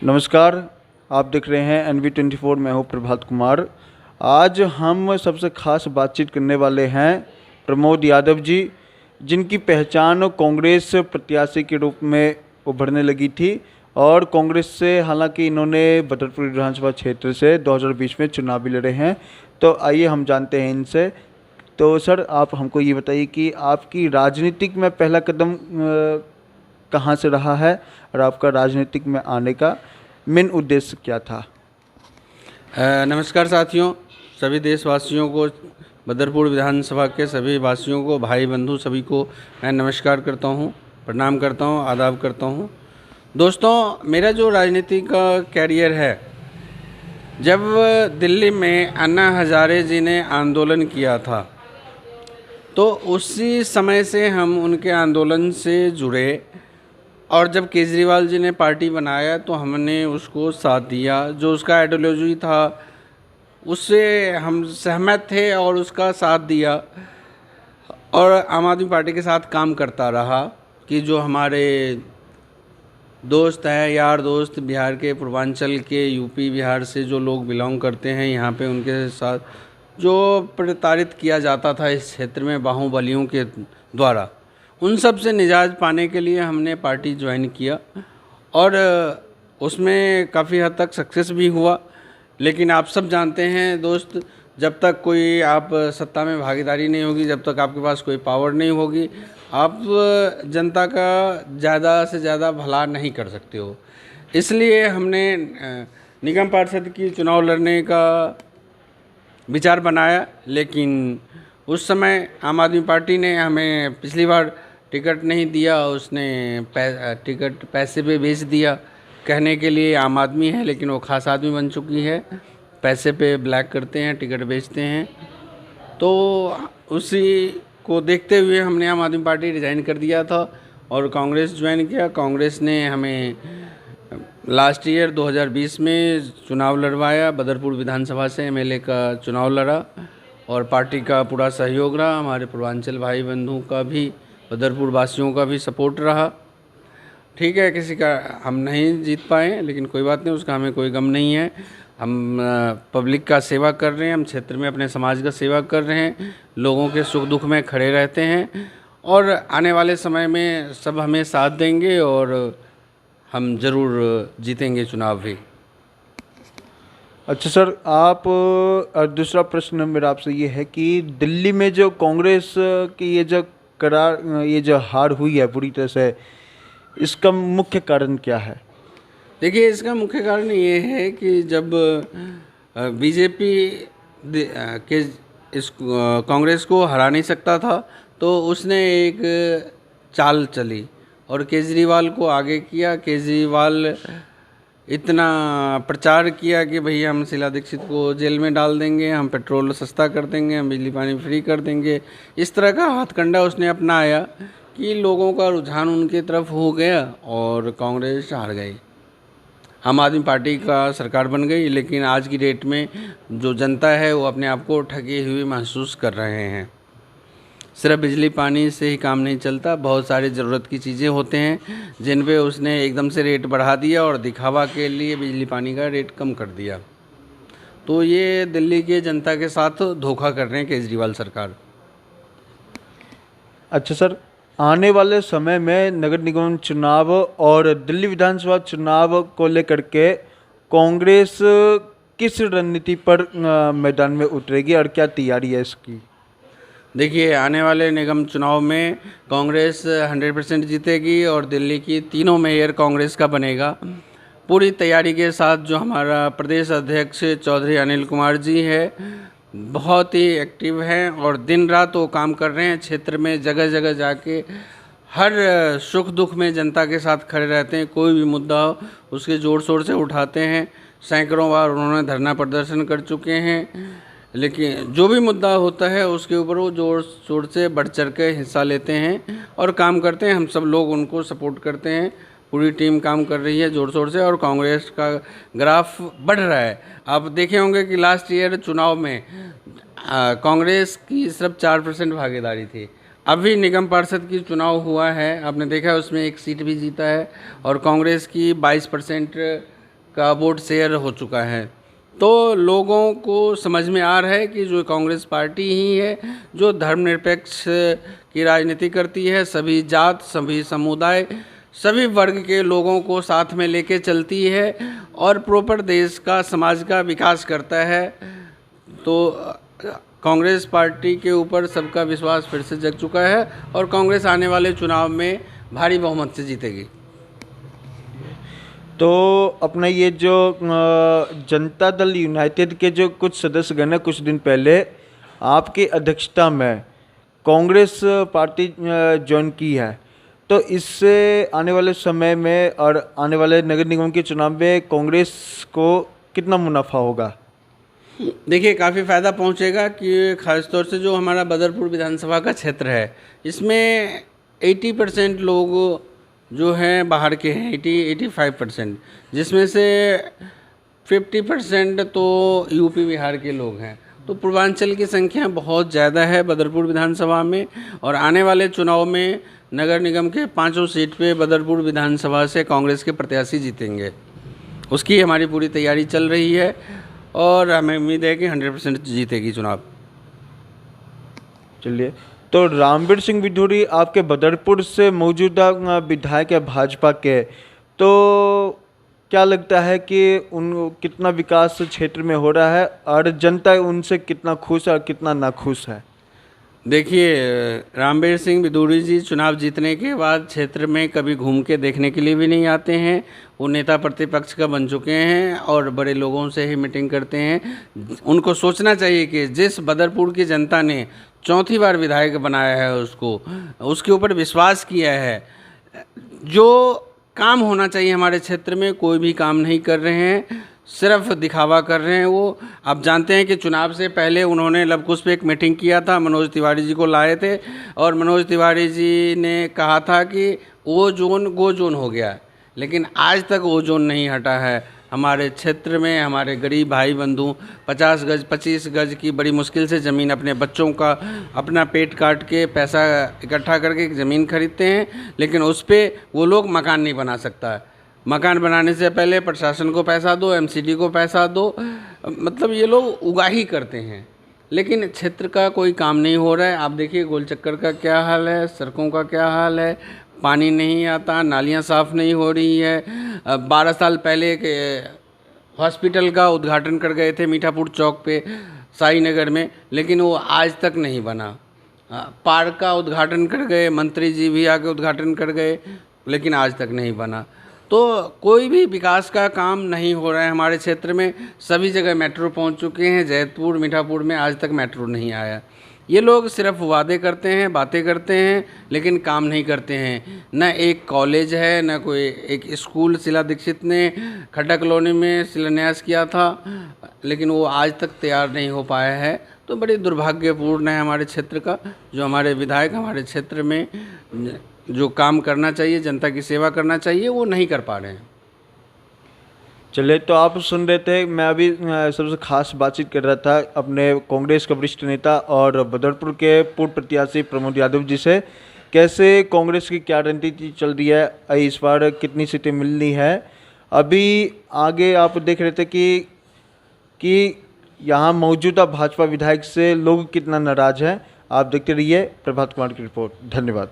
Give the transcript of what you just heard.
नमस्कार। आप देख रहे हैं NV24। मैं हूं प्रभात कुमार। आज हम सबसे खास बातचीत करने वाले हैं प्रमोद यादव जी, जिनकी पहचान कांग्रेस प्रत्याशी के रूप में उभरने लगी थी और कांग्रेस से हालांकि इन्होंने बदरपुर विधानसभा क्षेत्र से 2020 में चुनाव भी लड़े हैं। तो आइए हम जानते हैं इनसे। तो सर, आप हमको ये बताइए कि आपकी राजनीतिक में पहला कदम कहाँ से रहा है और आपका राजनीतिक में आने का मेन उद्देश्य क्या था? नमस्कार साथियों, सभी देशवासियों को, बदरपुर विधानसभा के सभी वासियों को, भाई बंधु सभी को मैं नमस्कार करता हूँ, प्रणाम करता हूँ, आदाब करता हूँ। दोस्तों, मेरा जो राजनीति का कैरियर है, जब दिल्ली में अन्ना हजारे जी ने आंदोलन किया था तो उसी समय से हम उनके आंदोलन से जुड़े और जब केजरीवाल जी ने पार्टी बनाया तो हमने उसको साथ दिया। जो उसका आइडियोलॉजी था उससे हम सहमत थे और उसका साथ दिया और आम आदमी पार्टी के साथ काम करता रहा कि जो हमारे दोस्त हैं, यार दोस्त बिहार के, पूर्वांचल के, यूपी बिहार से जो लोग बिलोंग करते हैं यहाँ पे, उनके साथ जो प्रताड़ित किया जाता था इस क्षेत्र में बाहुबलियों के द्वारा, उन सब से निजात पाने के लिए हमने पार्टी ज्वाइन किया और उसमें काफ़ी हद तक सक्सेस भी हुआ। लेकिन आप सब जानते हैं दोस्त, जब तक कोई आप सत्ता में भागीदारी नहीं होगी, जब तक आपके पास कोई पावर नहीं होगी, आप जनता का ज़्यादा से ज़्यादा भला नहीं कर सकते हो। इसलिए हमने निगम पार्षद की चुनाव लड़ने का विचार बनाया। लेकिन उस समय आम आदमी पार्टी ने हमें पिछली बार टिकट नहीं दिया, उसने टिकट पैसे पे बेच दिया। कहने के लिए आम आदमी है लेकिन वो खास आदमी बन चुकी है, पैसे पे ब्लैक करते हैं, टिकट बेचते हैं। तो उसी को देखते हुए हमने आम आदमी पार्टी रिज़ाइन कर दिया था और कांग्रेस ज्वाइन किया। कांग्रेस ने हमें लास्ट ईयर 2020 में चुनाव लड़वाया, बदरपुर विधानसभा से एमएलए का चुनाव लड़ा और पार्टी का पूरा सहयोग रहा। हमारे पूर्वांचल भाई बंधुओं का भी, बदरपुर वासियों का भी सपोर्ट रहा। ठीक है, किसी का हम नहीं जीत पाए लेकिन कोई बात नहीं, उसका हमें कोई गम नहीं है। हम पब्लिक का सेवा कर रहे हैं, हम क्षेत्र में अपने समाज का सेवा कर रहे हैं, लोगों के सुख दुख में खड़े रहते हैं और आने वाले समय में सब हमें साथ देंगे और हम ज़रूर जीतेंगे चुनाव भी। अच्छा सर, आप और दूसरा प्रश्न मेरा आपसे ये है कि दिल्ली में जो कांग्रेस की ये जो हार हुई है पूरी तरह से, इसका मुख्य कारण क्या है? देखिए, इसका मुख्य कारण ये है कि जब बीजेपी के इस कांग्रेस को हरा नहीं सकता था तो उसने एक चाल चली और केजरीवाल को आगे किया। केजरीवाल इतना प्रचार किया कि भैया हम शीला दीक्षित को जेल में डाल देंगे, हम पेट्रोल सस्ता कर देंगे, हम बिजली पानी फ्री कर देंगे। इस तरह का हथकंडा उसने अपनाया कि लोगों का रुझान उनकी तरफ हो गया और कांग्रेस हार गई। आम आदमी पार्टी का सरकार बन गई। लेकिन आज की डेट में जो जनता है वो अपने आप को ठगी हुई महसूस कर रहे हैं। सिर्फ बिजली पानी से ही काम नहीं चलता, बहुत सारी ज़रूरत की चीज़ें होते हैं जिन पे उसने एकदम से रेट बढ़ा दिया और दिखावा के लिए बिजली पानी का रेट कम कर दिया। तो ये दिल्ली के जनता के साथ धोखा कर रहे हैं केजरीवाल सरकार। अच्छा सर, आने वाले समय में नगर निगम चुनाव और दिल्ली विधानसभा चुनाव को लेकर के कांग्रेस किस रणनीति पर मैदान में उतरेगी और क्या तैयारी है इसकी? देखिए, आने वाले निगम चुनाव में कांग्रेस 100% जीतेगी और दिल्ली की तीनों मेयर कांग्रेस का बनेगा। पूरी तैयारी के साथ जो हमारा प्रदेश अध्यक्ष चौधरी अनिल कुमार जी है, बहुत ही एक्टिव हैं और दिन रात वो काम कर रहे हैं। क्षेत्र में जगह जगह जाके हर सुख दुख में जनता के साथ खड़े रहते हैं। कोई भी मुद्दा हो उसके जोर शोर से उठाते हैं। सैकड़ों बार उन्होंने धरना प्रदर्शन कर चुके हैं। लेकिन जो भी मुद्दा होता है उसके ऊपर वो जोर शोर से बढ़ चढ़ के हिस्सा लेते हैं और काम करते हैं। हम सब लोग उनको सपोर्ट करते हैं। पूरी टीम काम कर रही है जोर शोर से और कांग्रेस का ग्राफ बढ़ रहा है। आप देखे होंगे कि लास्ट ईयर चुनाव में कांग्रेस की सिर्फ 4% भागीदारी थी। अभी निगम पार्षद की चुनाव हुआ है, आपने देखा उसमें एक सीट भी जीता है और कांग्रेस की 22% का वोट शेयर हो चुका है। तो लोगों को समझ में आ रहा है कि जो कांग्रेस पार्टी ही है जो धर्मनिरपेक्ष की राजनीति करती है, सभी जात, सभी समुदाय, सभी वर्ग के लोगों को साथ में लेके चलती है और प्रॉपर देश का, समाज का विकास करता है। तो कांग्रेस पार्टी के ऊपर सबका विश्वास फिर से जग चुका है और कांग्रेस आने वाले चुनाव में भारी बहुमत से जीतेगी। तो अपना ये जो जनता दल यूनाइटेड के जो कुछ सदस्यगण हैं, कुछ दिन पहले आपकी अध्यक्षता में कांग्रेस पार्टी ज्वाइन की है, तो इससे आने वाले समय में और आने वाले नगर निगम के चुनाव में कांग्रेस को कितना मुनाफा होगा? देखिए, काफ़ी फ़ायदा पहुंचेगा कि ख़ासतौर से जो हमारा बदरपुर विधानसभा का क्षेत्र है, इसमें 80% लोग जो हैं बाहर के हैं, 85%, जिसमें से 50% तो यूपी बिहार के लोग हैं। तो पूर्वांचल की संख्या बहुत ज़्यादा है बदरपुर विधानसभा में और आने वाले चुनाव में नगर निगम के 5 सीट पे बदरपुर विधानसभा से कांग्रेस के प्रत्याशी जीतेंगे। उसकी हमारी पूरी तैयारी चल रही है और हमें उम्मीद है कि 100% जीतेगी चुनाव। चलिए, तो रामवीर सिंह बिधूरी आपके बदरपुर से मौजूदा विधायक है भाजपा के, तो क्या लगता है कि उन कितना विकास क्षेत्र में हो रहा है और जनता उनसे कितना खुश है और कितना नाखुश है? देखिए, रामवीर सिंह बिधूरी जी चुनाव जीतने के बाद क्षेत्र में कभी घूम के देखने के लिए भी नहीं आते हैं। वो नेता प्रतिपक्ष का बन चुके हैं और बड़े लोगों से ही मीटिंग करते हैं। उनको सोचना चाहिए कि जिस बदरपुर की जनता ने 4थी बार विधायक बनाया है, उसके ऊपर विश्वास किया है। जो काम होना चाहिए हमारे क्षेत्र में कोई भी काम नहीं कर रहे हैं, सिर्फ दिखावा कर रहे हैं। वो आप जानते हैं कि चुनाव से पहले उन्होंने लवकुश पे एक मीटिंग किया था, मनोज तिवारी जी को लाए थे और मनोज तिवारी जी ने कहा था कि वो जोन गो जोन हो गया, लेकिन आज तक वो जोन नहीं हटा है। हमारे क्षेत्र में हमारे गरीब भाई बंधु 50 गज 25 गज की बड़ी मुश्किल से ज़मीन अपने बच्चों का अपना पेट काट के पैसा इकट्ठा करके ज़मीन खरीदते हैं, लेकिन उस पर वो लोग मकान नहीं बना सकता है। मकान बनाने से पहले प्रशासन को पैसा दो, एमसीडी को पैसा दो, मतलब ये लोग उगाही करते हैं, लेकिन क्षेत्र का कोई काम नहीं हो रहा है। आप देखिए गोल चक्कर का क्या हाल है, सड़कों का क्या हाल है, पानी नहीं आता, नालियाँ साफ़ नहीं हो रही है। 12 साल पहले एक हॉस्पिटल का उद्घाटन कर गए थे मीठापुर चौक पे साई नगर में, लेकिन वो आज तक नहीं बना। पार्क का उद्घाटन कर गए, मंत्री जी भी आके उद्घाटन कर गए, लेकिन आज तक नहीं बना। तो कोई भी विकास का काम नहीं हो रहा है हमारे क्षेत्र में। सभी जगह मेट्रो पहुंच चुके हैं, जैतपुर मीठापुर में आज तक मेट्रो नहीं आया। ये लोग सिर्फ वादे करते हैं, बातें करते हैं, लेकिन काम नहीं करते हैं। न एक कॉलेज है, न कोई एक स्कूल शीला दीक्षित ने खड्डा कॉलोनी में शिलान्यास किया था, लेकिन वो आज तक तैयार नहीं हो पाया है। तो बड़ी दुर्भाग्यपूर्ण है हमारे क्षेत्र का, जो हमारे विधायक हमारे क्षेत्र में जो काम करना चाहिए, जनता की सेवा करना चाहिए, वो नहीं कर पा रहे हैं। चलिए, तो आप सुन रहे थे, मैं अभी सबसे खास बातचीत कर रहा था अपने कांग्रेस के वरिष्ठ नेता और बदरपुर के पूर्व प्रत्याशी प्रमोद यादव जी से, कैसे कांग्रेस की क्या रणनीति चल रही है, इस बार कितनी सीटें मिलनी है। अभी आगे आप देख रहे थे कि यहाँ मौजूदा भाजपा विधायक से लोग कितना नाराज़ हैं। आप देखते रहिए प्रभात कुमार की रिपोर्ट। धन्यवाद।